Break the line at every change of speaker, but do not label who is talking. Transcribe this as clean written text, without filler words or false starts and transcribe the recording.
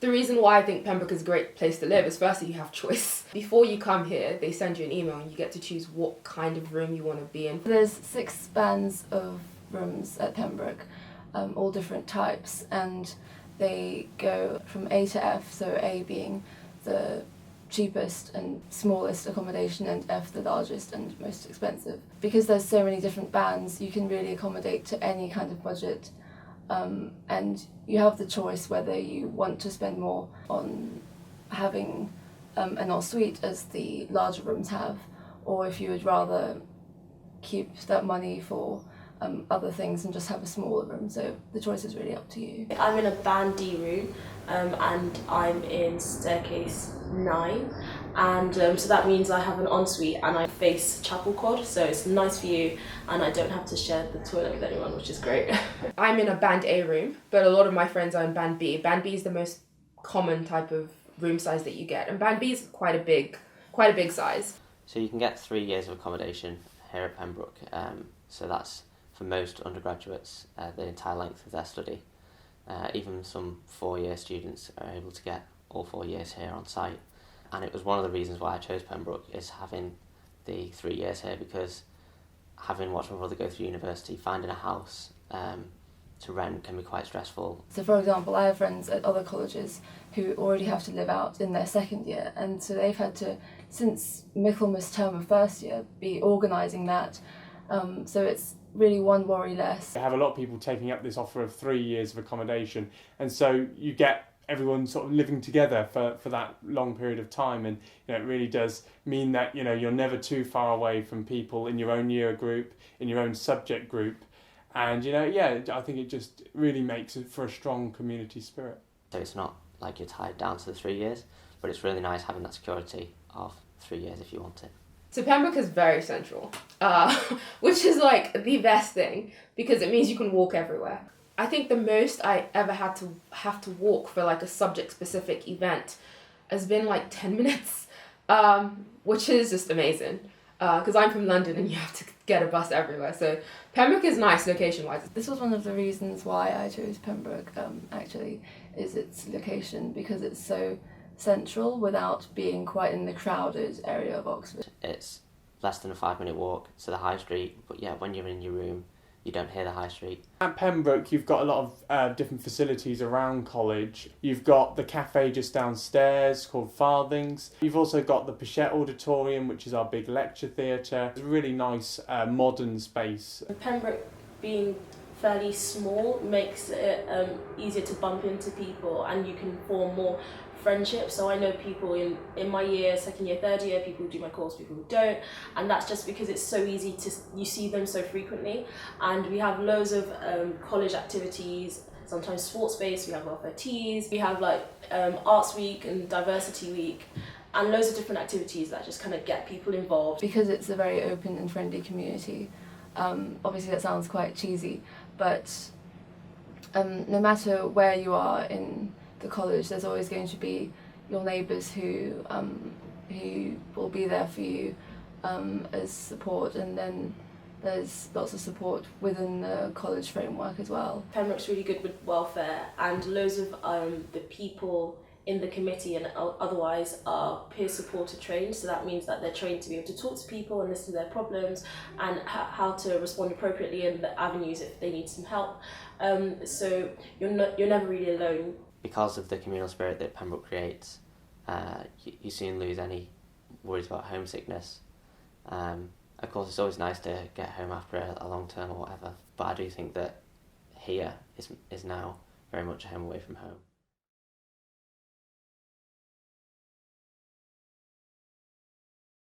The reason why I think Pembroke is a great place to live is firstly you have choice. Before you come here, they send you an email and you get to choose what kind of room you want to be in.
There's 6 bands of rooms at Pembroke, all different types, and they go from A to F, so A being the cheapest and smallest accommodation and F the largest and most expensive. Because there's so many different bands, you can really accommodate to any kind of budget, and you have the choice whether you want to spend more on having an ensuite as the larger rooms have, or if you would rather keep that money for other things and just have a smaller room. So the choice is really up to you.
I'm in a band D room, and I'm in staircase 9, and so that means I have an ensuite and I face chapel quad, so it's a nice view and I don't have to share the toilet with anyone, which is great.
I'm in a band A room, but a lot of my friends are in band B. Band B is the most common type of room size that you get, and band B is quite a big size.
So you can get 3 years of accommodation here at Pembroke, so that's for most undergraduates the entire length of their study. Even some 4-year students are able to get all 4 years here on site. And it was one of the reasons why I chose Pembroke, is having the 3 years here, because having watched my brother go through university, finding a house to rent can be quite stressful.
So for example, I have friends at other colleges who already have to live out in their second year, and so they've had to, since Michaelmas term of first year, be organising that. So it's really one worry less.
I have a lot of people taking up this offer of 3 years of accommodation, and so you get everyone sort of living together for that long period of time, and it really does mean that you're never too far away from people in your own year group, in your own subject group, and I think it just really makes it for a strong community spirit.
So it's not like you're tied down to the 3 years, but it's really nice having that security of 3 years if you want it.
So Pembroke is very central, which is like the best thing, because it means you can walk everywhere. I think the most I ever have to walk for like a subject-specific event has been like 10 minutes, which is just amazing, because I'm from London and you have to get a bus everywhere. So Pembroke is nice location-wise.
This was one of the reasons why I chose Pembroke, actually, is its location, because it's so central without being quite in the crowded area of Oxford.
It's less than a 5-minute walk to the high street, but yeah, when you're in your room, you don't hear the high street.
At Pembroke, you've got a lot of different facilities around college. You've got the cafe just downstairs called Farthings. You've also got the Pichette Auditorium, which is our big lecture theatre. It's a really nice modern space.
Pembroke being fairly small makes it easier to bump into people, and you can form more friendships. So I know people in my year, second year, third year, people who do my course, people who don't, and that's just because it's so easy you see them so frequently. And we have loads of college activities, sometimes sports based, we have welfare teas, we have like arts week and diversity week, and loads of different activities that just kind of get people involved.
Because it's a very open and friendly community, obviously that sounds quite cheesy, but no matter where you are in the college, there's always going to be your neighbours who will be there for you as support, and then there's lots of support within the college framework as well.
Pembroke's really good with welfare, and loads of the people in the committee and otherwise are peer supporter trained, so that means that they're trained to be able to talk to people and listen to their problems and how to respond appropriately in the avenues if they need some help. So you're never really alone.
Because of the communal spirit that Pembroke creates, you soon lose any worries about homesickness. Of course, it's always nice to get home after a long term or whatever, but I do think that here is now very much a home away from home.